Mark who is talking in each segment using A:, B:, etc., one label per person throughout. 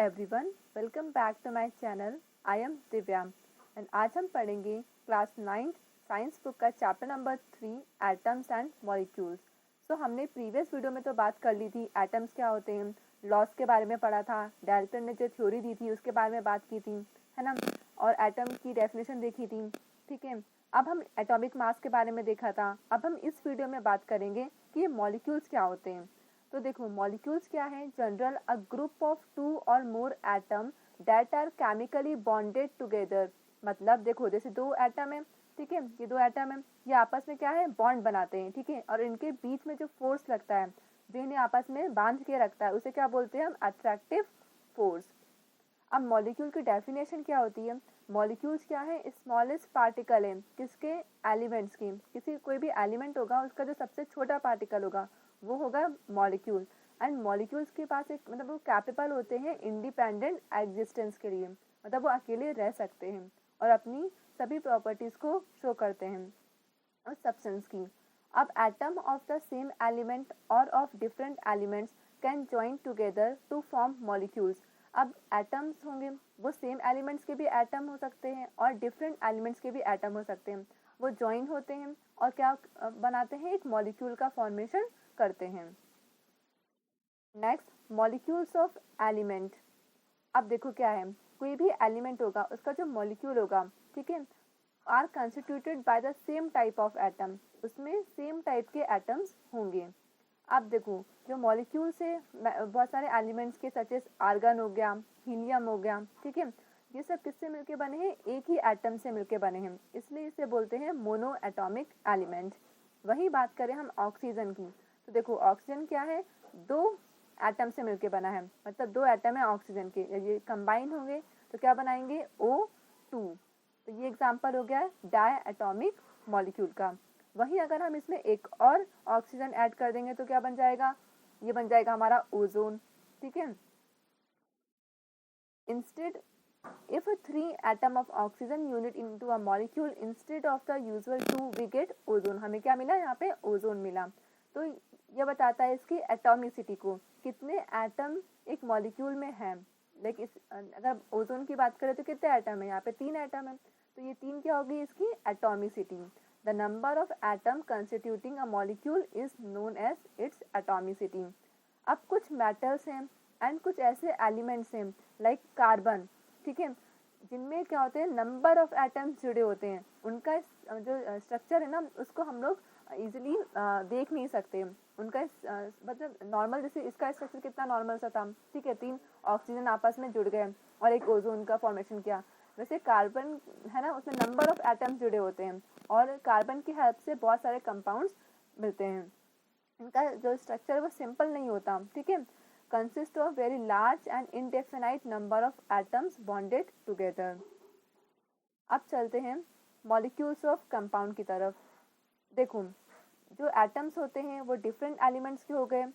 A: Everyone, welcome back to my channel. I am Divya and आज हम पढ़ेंगे क्लास 9 साइंस बुक का chapter number 3 atoms and molecules. So हमने previous video में तो बात कर ली थी एटम्स क्या होते हैं, लॉस के बारे में पढ़ा था, डाल्टन ने जो थ्योरी दी थी उसके बारे में बात की थी, है ना, और एटम की डेफिनेशन देखी थी। ठीक है, अब हम एटॉमिक मास के बारे में देखा था। अब हम इस वीडियो में बात करेंगे कि ये मॉलिक्यूल्स क्या होते हैं। तो देखो, मॉलिक्यूल्स क्या है? जनरल अ ग्रुप ऑफ 2 और more atom that are chemically bonded together. मतलब देखो, जैसे दो एटम है, ठीक है, ये दो एटम है, ये आपस में क्या है, बॉन्ड बनाते हैं, ठीक है, और इनके बीच में जो फोर्स लगता है, जो इन्हें आपस में बांध के रखता है, उसे क्या बोलते हैं हम? Attractive force. अब मॉलिक्यूल की डेफिनेशन क्या होती है? मॉलिक्यूल्स क्या है? स्मॉलेस्ट पार्टिकल है, किसके? एलिमेंट्स की। किसी कोई भी एलिमेंट होगा, उसका जो सबसे छोटा पार्टिकल होगा वो होगा मॉलिक्यूल। एंड मॉलिक्यूल्स के पास एक मतलब वो कैपेबल होते हैं इंडिपेंडेंट एग्जिस्टेंस के लिए, मतलब वो अकेले रह सकते हैं और अपनी सभी प्रॉपर्टीज को शो करते हैं और सब्सटेंस की। अब atom of the same element और of different elements can join together to form molecules. अब एटम्स होंगे, वो सेम एलिमेंट्स के भी एटम हो सकते हैं और डिफरेंट एलिमेंट्स के भी एटम हो सकते हैं। वो जॉइन होते हैं और क्या बनाते हैं? एक मॉलिक्यूल का फॉर्मेशन करते हैं। Next, molecules of element. अब देखो क्या है, कोई भी एलिमेंट होगा, उसका जो मॉलिक्यूल होगा, ठीक है, are constituted by the same type of atom. उसमें सेम टाइप के एटम्स होंगे। अब देखो, जो मॉलिक्यूल से बहुत सारे एलिमेंट्स के सच एस आर्गन हो गया, हीलियम हो गया, ठीक है, ये सब किससे मिलके बने हैं? एक ही एटम से मिलके बने हैं, इसलिए इसे बोलते हैं मोनो एटॉमिक एलिमेंट। वही बात करें हम ऑक्सीजन की, तो देखो ऑक्सीजन क्या है? दो एटम से मिलके बना है, मतलब दो एटम है ऑक्सीजन के, ये कंबाइन होंगे तो क्या बनाएंगे? O2। तो ये एग्जांपल हो गया डाई एटॉमिक मॉलिक्यूल का। वहीं अगर हम इसमें एक और ऑक्सीजन ऐड कर देंगे तो क्या बन जाएगा? ये बन जाएगा हमारा ओजोन। ठीक है, instead if 3 atom of oxygen unit into a molecule instead of the usual 2 we get ozone। हमें क्या मिला यहाँ पे? ओजोन मिला। तो यह बताता है इसकी एटॉमिसिटी को, कितने एटम एक मॉलिक्यूल में है। लेकिन अगर ओजोन की बात करें तो कितने एटम है? यहाँ पे 3 एटम है, तो ये 3 क्या होगी इसकी atomicity. The number of atom constituting a molecule is known as its atomicity. अब कुछ मेटल्स हैं एंड कुछ ऐसे एलिमेंट्स हैं लाइक कार्बन, ठीक है, जिनमें क्या होते हैं? नंबर ऑफ एटम्स जुड़े होते हैं। उनका जो स्ट्रक्चर है ना, उसको हम लोग इजीली देख नहीं सकते। उनका मतलब नॉर्मल, जैसे इसका स्ट्रक्चर कितना नॉर्मल सा था, ठीक है, 3 ऑक्सीजन आपस में जुड़ गए और एक ओजोन का फॉर्मेशन किया। वैसे कार्बन है ना, उसमें नंबर ऑफ एटम्स जुड़े होते हैं और कार्बन की हेल्प से बहुत सारे कंपाउंड्स मिलते हैं। इनका जो स्ट्रक्चर है वो सिंपल नहीं होता, ठीक है, consist of very large and indefinite number of atoms bonded together। अब चलते हैं मॉलिक्यूल्स ऑफ कंपाउंड की तरफ। देखो, जो एटम्स होते हैं वो डिफरेंट एलिमेंट्स के हो गए,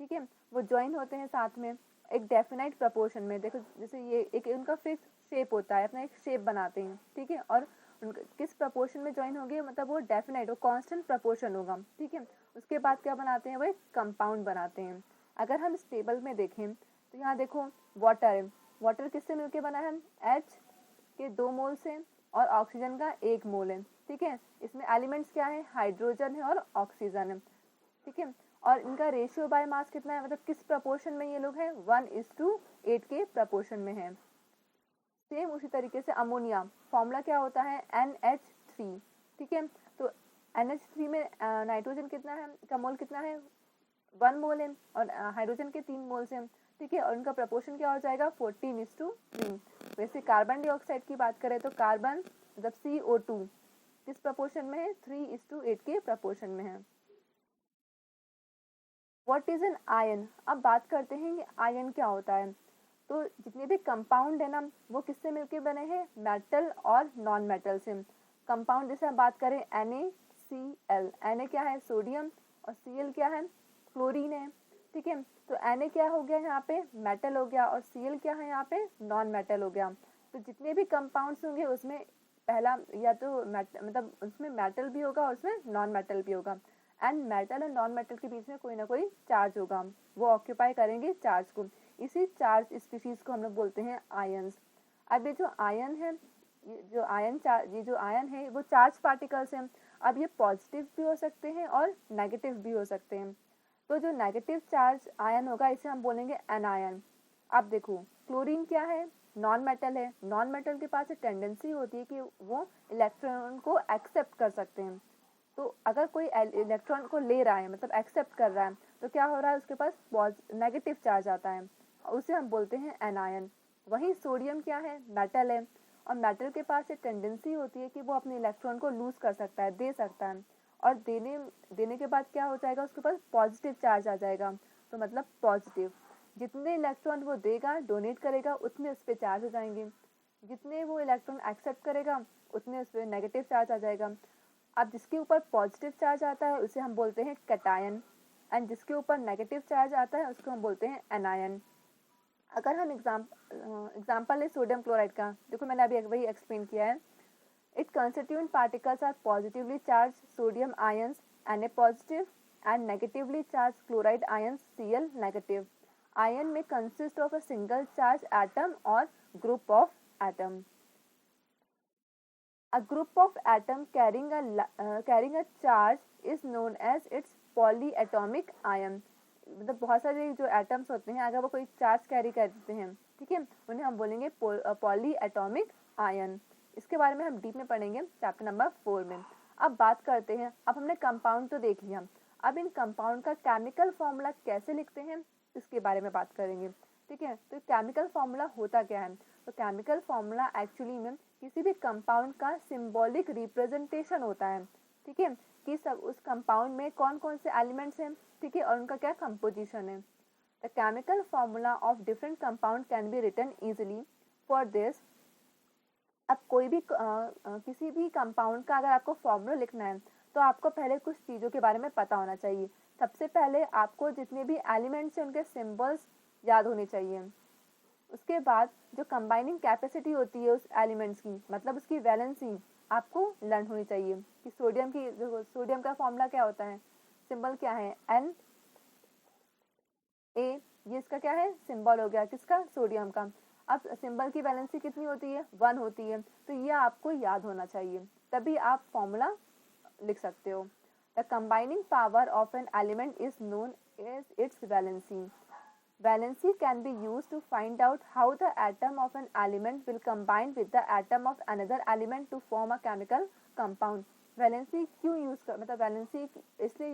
A: ठीक है, वो ज्वाइन होते हैं साथ में एक डेफिनाइट प्रपोर्शन में। देखो, जैसे ये एक उनका फिक्स शेप होता है, अपना एक शेप बनाते हैं, ठीक है, और किस प्रपोर्शन में ज्वाइन होंगे, मतलब वो डेफिनाइट, वो कांस्टेंट प्रपोर्शन होगा, ठीक है। उसके बाद क्या बनाते हैं? वो एक कंपाउंड बनाते हैं। अगर हम इस टेबल में देखें तो यहाँ देखो वाटर है, वाटर किससे मिलके बना है? H के 2 मोल से और ऑक्सीजन का 1 मोल है, ठीक है। इसमें एलिमेंट्स क्या है? हाइड्रोजन है और ऑक्सीजन है, ठीक है, और इनका रेशियो बाय मास कितना है, मतलब किस प्रपोर्शन में ये लोग हैं? 1:8 के प्रपोर्शन में है। सेम उसी तरीके से अमोनिया, फॉर्मूला क्या होता है? NH3, ठीक है, तो NH3 में नाइट्रोजन कितना है, का मोल कितना है? 1 मोल है और हाइड्रोजन के 3 मोल्स हैं, ठीक है, और उनका प्रपोर्शन क्या हो जाएगा? 14:3। वैसे कार्बन डाइऑक्साइड की बात करें तो कार्बन मतलब CO2 किस प्रपोर्शन में है? 3:8 के प्रपोर्शन में है। What is an ion? अब बात करते हैं कि आयन क्या होता है। तो जितने भी कंपाउंड है ना, वो किससे मिलके बने हैं? मेटल और नॉन मेटल से। कंपाउंड जैसे हम बात करें NaCl, Na क्या है? सोडियम, और Cl क्या है? क्लोरीन है, ठीक है, तो Na क्या हो गया यहाँ पे? मेटल हो गया, और Cl क्या है यहाँ पे? नॉन मेटल हो गया। तो जितने भी कंपाउंड्स होंगे उसमें पहला या तो मतलब उसमें मेटल भी होगा और उसमें नॉन मेटल भी होगा। एंड मेटल और नॉन मेटल के बीच में कोई ना कोई चार्ज होगा, वो ऑक्यूपाई करेंगे चार्ज को। इसी चार्ज स्पीशीज को हम लोग बोलते हैं आयंस। अब ये जो आयन है, ये जो आयन है वो चार्ज पार्टिकल्स हैं। अब ये पॉजिटिव भी हो सकते हैं और नेगेटिव भी हो सकते हैं। तो जो नेगेटिव चार्ज आयन होगा इसे हम बोलेंगे एनायन। अब देखो क्लोरीन क्या है, नॉन मेटल है। नॉन मेटल के पास एक टेंडेंसी होती है कि वो इलेक्ट्रॉन को एक्सेप्ट कर सकते हैं। तो अगर कोई इलेक्ट्रॉन को ले रहा है, मतलब एक्सेप्ट कर रहा है, तो क्या हो रहा है, उसके पास नेगेटिव चार्ज आता है, उसे हम बोलते हैं एनायन। वहीं सोडियम क्या है, मेटल है, और मेटल के पास एक टेंडेंसी होती है कि वो अपने इलेक्ट्रॉन को लूज कर सकता है, दे सकता है, और देने के बाद क्या हो जाएगा, उसके पास पॉजिटिव चार्ज आ जाएगा। तो मतलब पॉजिटिव, जितने इलेक्ट्रॉन वो देगा, डोनेट करेगा, उतने उस पर चार्ज हो जाएंगे। जितने वो इलेक्ट्रॉन एक्सेप्ट करेगा उतने उस पर नेगेटिव चार्ज आ जाएगा। अब जिसके ऊपर पॉजिटिव चार्ज आता है उसे हम बोलते हैं कैटायन, एंड जिसके ऊपर नेगेटिव चार्ज आता है उसको हम बोलते हैं एनायन। अगर हम एग्जाम्पल ले सोडियम क्लोराइड का, देखो मैंने अभी वही एक्सप्लेन किया है। It constituent particles are positively charge sodium ions Na positive and negatively charge chloride ions Cl negative. Ion में consist of a single charge atom और group of atom. A group of atom carrying a charge is known as its polyatomic ion। मतलब बहुत सारे जो atoms होते हैं, अगर वो कोई चार्ज कैरी करते हैं, ठीक है, उन्हें हम बोलेंगे पॉलीएटॉमिक आयन। इसके बारे में हम डीप में पढ़ेंगे चैप्टर नंबर 4 में। अब बात करते हैं, अब हमने कंपाउंड तो देख लिया, अब इन कंपाउंड का केमिकल फॉर्मूला कैसे लिखते हैं इसके बारे में बात करेंगे, ठीक है। तो केमिकल फॉर्मूला होता क्या है, तो केमिकल फॉर्मूला एक्चुअली में किसी भी कंपाउंड का सिंबॉलिक रिप्रेजेंटेशन होता है, ठीक है, कि सब उस कंपाउंड में कौन कौन से एलिमेंट्स हैं, ठीक है, और उनका क्या कंपोजिशन है। The chemical formula of different compound can be written easily for this. अब कोई भी किसी भी कंपाउंड का अगर आपको फॉर्मूला लिखना है तो आपको पहले कुछ चीज़ों के बारे में पता होना चाहिए। सबसे पहले आपको जितने भी एलिमेंट्स हैं उनके सिंबल्स याद होने चाहिए। उसके बाद जो कंबाइनिंग कैपेसिटी होती है उस एलिमेंट्स की, मतलब उसकी वैलेंसी आपको लर्न होनी चाहिए कि सोडियम का फॉर्मूला क्या होता है, सिंबल क्या है, एन ए, ये इसका क्या है, सिंबल हो गया किसका, सोडियम का। अब सिंबल की वैलेंसी कितनी होती है, 1 होती है, तो ये आपको याद होना चाहिए, तभी आप फॉर्मूला लिख सकते हो। The combining power of an element is known as its valency. Valency can be used to find out how the atom of an element will combine with the atom of another element to form a chemical compound। Valency क्यों use कर, मतलब valency इसलिए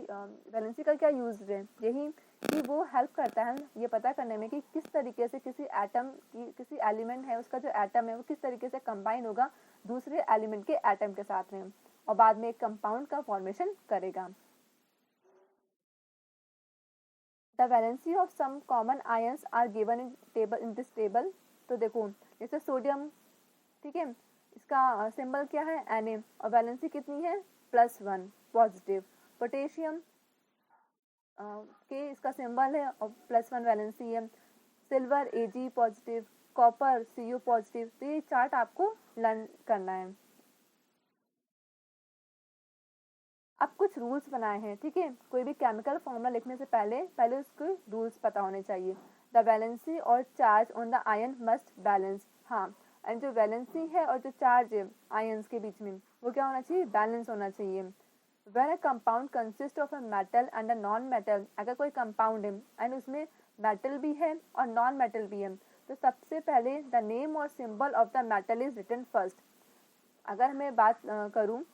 A: valency का क्या use है, यही कि वो हेल्प करता है ये पता करने में कि किस तरीके से किसी एटम की, किसी एलिमेंट है उसका जो एटम है वो किस तरीके से कंबाइन होगा दूसरे एलिमेंट के एटम के साथ में, और बाद में एक कंपाउंड का फॉर्मेशन करेगा। The valency of some common ions are given in this table। तो देखो जैसे सोडियम, ठीक है, इसका सिंबल क्या है, Na, और वैलेंसी कितनी है, +1 पॉजिटिव। पोटेशियम के इसका सिंबल है और +1 वैलेंसी है। Silver Ag positive, copper Cu positive. तो ये चार्ट आपको लर्न करना है। अब कुछ रूल्स बनाए हैं, ठीक है, कोई भी केमिकल फॉर्मूला लिखने से पहले उसके रूल्स पता होने चाहिए। द वैलेंसी और charge on the ion must balance. हाँ, एंड जो वैलेंसी है और जो चार्ज है आयन्स के बीच में वो क्या होना चाहिए, बैलेंस होना चाहिए। When a compound consist of a metal and a non metal, अगर कोई कंपाउंड है एंड उसमें मेटल भी है और नॉन मेटल भी है, तो सबसे पहले द नेम और symbol of the metal is written first. अगर मैं बात करूँ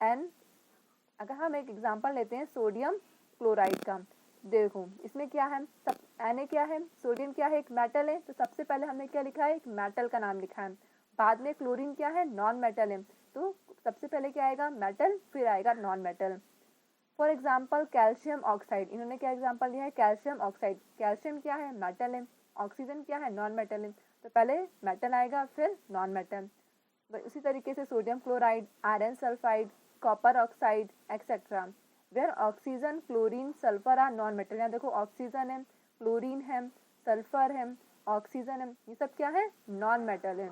A: एन, अगर हम एक एग्जांपल लेते हैं सोडियम क्लोराइड का, देखो इसमें क्या है, सब Na क्या है, सोडियम क्या है, एक मेटल है, तो सबसे पहले हमने क्या लिखा है, एक मेटल का नाम लिखा है। बाद में क्लोरीन क्या है, नॉन मेटल है, तो सबसे पहले क्या आएगा, मेटल, फिर आएगा non metal. For example calcium oxide, इन्होंने क्या एग्जाम्पल लिया है, कैल्शियम ऑक्साइड। कैल्शियम क्या है, मेटल है, ऑक्सीजन क्या है, नॉन मेटल है, तो पहले मेटल आएगा फिर नॉन मेटल। उसी तरीके से sodium chloride, iron sulphide, copper oxide etcetera. Where oxygen, chlorine, sulphur are non metal. यहाँ देखो ऑक्सीजन है, क्लोरीन है, सल्फर है, ऑक्सीजन है, ये सब क्या है, नॉन मेटल है,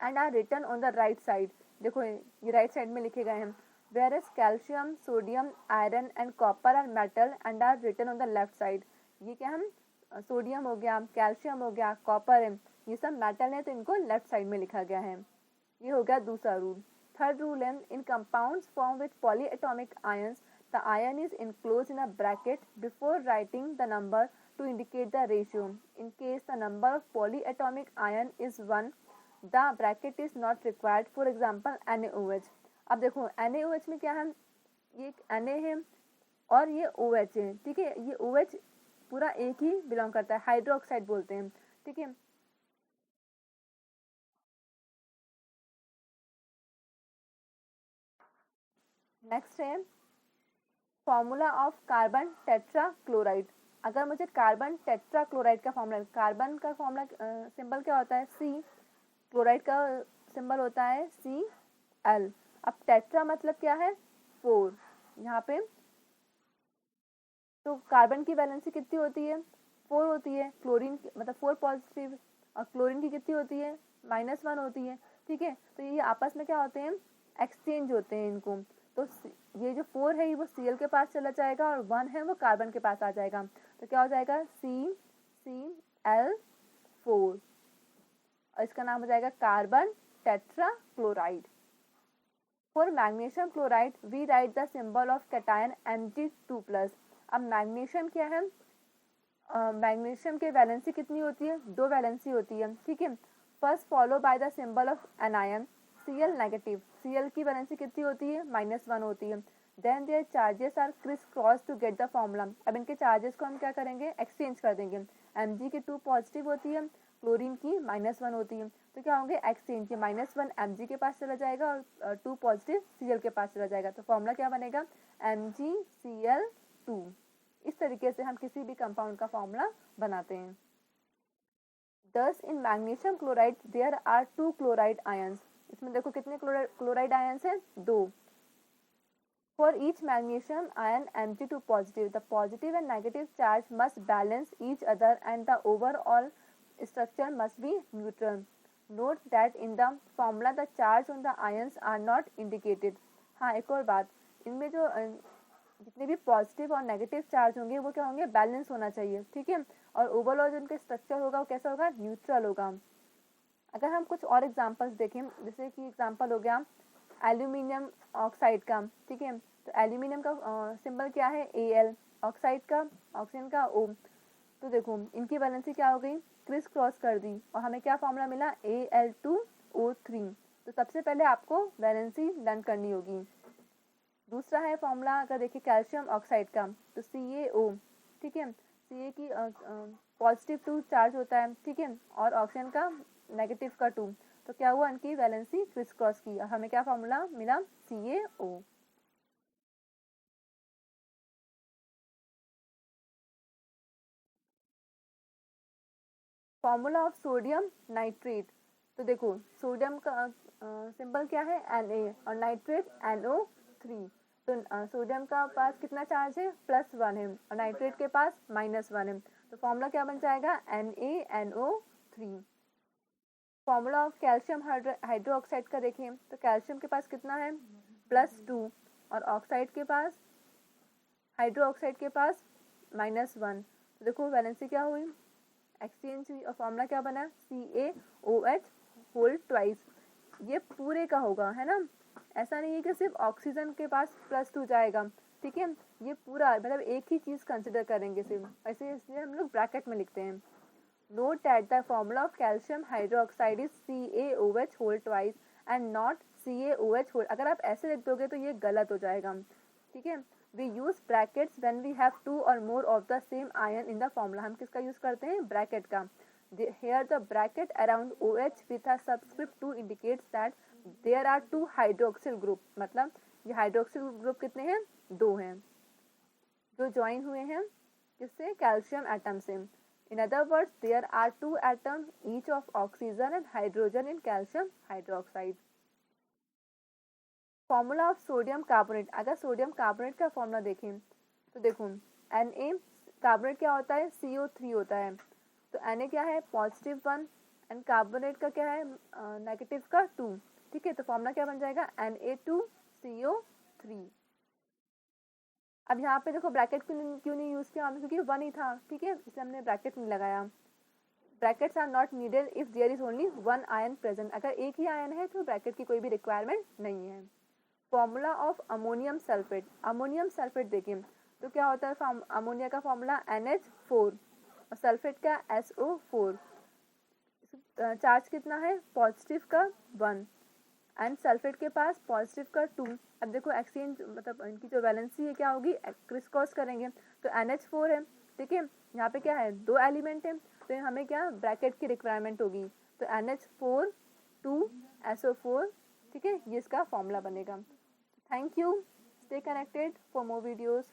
A: and are written on the right side. देखो ये राइट साइड में लिखे गए हैं। Whereas calcium, sodium, iron and copper are metal and are written on the left side. ये क्या हम सोडियम हो गया, कैल्शियम हो गया, कॉपर है, ये सब मेटल है तो इनको लेफ्ट साइड में लिखा गया है। ये हो गया दूसरा रूल। थर्ड रूल है in compounds form with polyatomic ions the ion is enclosed in a bracket before writing the number to indicate the ratio. In case the number of polyatomic ion is 1, the bracket is not required. For example, NaOH. अब देखो NaOH में क्या है, ये Na है और ये OH है, ठीक है। ये OH पूरा एक ही बिलोंग करता है, हाइड्रोक्साइड बोलते हैं, ठीक है। नेक्स्ट है formula of carbon tetra chloride. अगर मुझे कार्बन टेट्रा क्लोराइड का फॉर्मूला, कार्बन का फॉर्मूला सिंबल क्या होता है C, क्लोराइड का सिंबल होता है Cl। अब टेट्रा मतलब क्या है 4, यहाँ पे तो कार्बन की वैलेंसी कितनी होती है 4 होती है, क्लोरीन मतलब 4 पॉजिटिव, और क्लोरीन की कितनी होती है -1 होती है, ठीक है। तो ये आपस में क्या होते हैं, एक्सचेंज होते हैं इनको। तो ये जो 4 है वो Cl के पास चला जाएगा और 1 है वो कार्बन के पास आ जाएगा, तो क्या हो जाएगा CCl4 और इसका नाम हो जाएगा carbon tetra chloride. For magnesium chloride we write the symbol of cation Mg2+। अब मैग्नीशियम क्या है, मैग्नीशियम के वैलेंसी कितनी होती है 2 वैलेंसी होती है, ठीक है। First follow by the symbol of anion Cl negative, Cl की वैलेंसी कितनी होती है -1 होती है। Then their charges are criss cross to get the formula. अब इनके चार्जेस को हम क्या करेंगे, एक्सचेंज कर देंगे। Mg की 2 पॉजिटिव होती है, क्लोरीन की -1 होती है, तो क्या होंगे एक्सचेंज, ये -1 Mg के पास चला जाएगा और 2 पॉजिटिव Cl के पास चला जाएगा, तो फॉर्मूला क्या बनेगा MgCl2। इस तरीके से हम किसी भी कंपाउंड का फॉर्मूला बनाते हैं। Thus in magnesium chloride there are 2 chloride ions। इसमें देखो कितने क्लोराइड आयंस हैं 2। For each magnesium ion Mg2 positive, the positive and negative charge must balance each other and the overall structure must be neutral. Note that in the formula the charge on the ions are not indicated। हाँ एक और बात, इनमें जो जितने भी positive और negative charge होंगे वो क्या होंगे, बैलेंस होना चाहिए, ठीक है। और ओवरऑल जो उनके स्ट्रक्चर होगा वो कैसा होगा, न्यूट्रल होगा। अगर हम कुछ और एग्जांपल्स देखें, जैसे कि एग्जांपल हो गया एल्यूमिनियम ऑक्साइड का, ठीक है। तो एल्यूमिनियम का सिंबल क्या है Al, ऑक्साइड का, ऑक्सीजन का O। तो देखो इनकी वैलेंसी क्या हो गई, क्रिस क्रॉस कर दी और हमें क्या फॉर्मूला मिला Al2O3। तो सबसे पहले आपको वैलेंसी लर्न करनी होगी। दूसरा है फॉर्मूला अगर देखिए कैल्शियम ऑक्साइड का, तो CaO, ठीक है। Ca की पॉजिटिव 2 चार्ज होता है, ठीक है, और ऑक्सीजन का नेगेटिव का 2, तो क्या हुआ इनकी वैलेंसी क्रिस क्रॉस की, हमें क्या फॉर्मूला मिला CaO। Formula of sodium nitrate. तो देखो सोडियम का सिंबल क्या है Na और नाइट्रेट NO3। तो सोडियम का पास कितना चार्ज है +1 है और नाइट्रेट के पास -1 है, तो फॉर्मूला क्या बन जाएगा NaNO3। Formula of calcium hydroxide का देखें तो कैल्शियम के पास कितना है +2 और ऑक्साइड के पास, हाइड्रोक्साइड के पास -1। तो देखो वैलेंसी क्या हुई, एक्सचेंज हुई और फॉर्मूला क्या बना CaOH होल ट्वाइस। ये पूरे का होगा है ना, ऐसा नहीं है कि सिर्फ ऑक्सीजन के पास +2 जाएगा, ठीक है। ये पूरा मतलब एक ही चीज़ कंसिडर करेंगे सिर्फ, ऐसे इसलिए हम लोग ब्रैकेट में लिखते हैं। Note that the formula of calcium hydroxide is CaOH whole twice and not CaOH whole. अगर आप ऐसे लिख दोगे तो ये गलत हो जाएगा, ठीक है। We use brackets when we have 2 or more of the same ion in the formula। हम किसका यूज करते हैं ब्रैकेट का। Here the bracket around OH with a subscript 2 indicates that there are 2 hydroxyl group। मतलब ये hydroxyl group कितने हैं 2 हैं जो ज्वाइन हुए हैं किससे, कैल्शियम एटम से। In other words there are 2 atoms each of oxygen and hydrogen in calcium hydroxide। Formula of sodium carbonate. अगर सोडियम कार्बोनेट का फॉर्मूला देखें तो देखो Na कार्बोनेट क्या होता है CO3 होता है, तो Na क्या है +1 एंड कार्बोनेट का क्या है नेगेटिव का 2, ठीक है। तो फॉर्मूला क्या बन जाएगा Na2CO3। अब यहाँ पे देखो ब्रैकेट क्यों नहीं यूज़ किया हमने, क्योंकि 1 ही था, ठीक है, इसलिए हमने ब्रैकेट नहीं लगाया। Brackets are not needed if there is only 1 ion present, अगर एक ही आयन है तो ब्रैकेट की कोई भी रिक्वायरमेंट नहीं है। Formula of ammonium sulphate, ammonium sulphate देखिए तो क्या होता है, अमोनिया का फॉर्मूला NH4 और सल्फेट का SO4। चार्ज कितना है, पॉजिटिव का 1 एंड सल्फेट के पास पॉजिटिव का 2। अब देखो एक्सचेंज मतलब इनकी जो वैलेंसी है क्या होगी, क्रिस क्रॉस करेंगे तो NH4 है, ठीक है, यहाँ पे क्या है 2 एलिमेंट है, तो हमें क्या ब्रैकेट की रिक्वायरमेंट होगी, तो NH4 2 SO4, ठीक है, ये इसका फॉर्मूला बनेगा। Thank you, stay connected for more videos.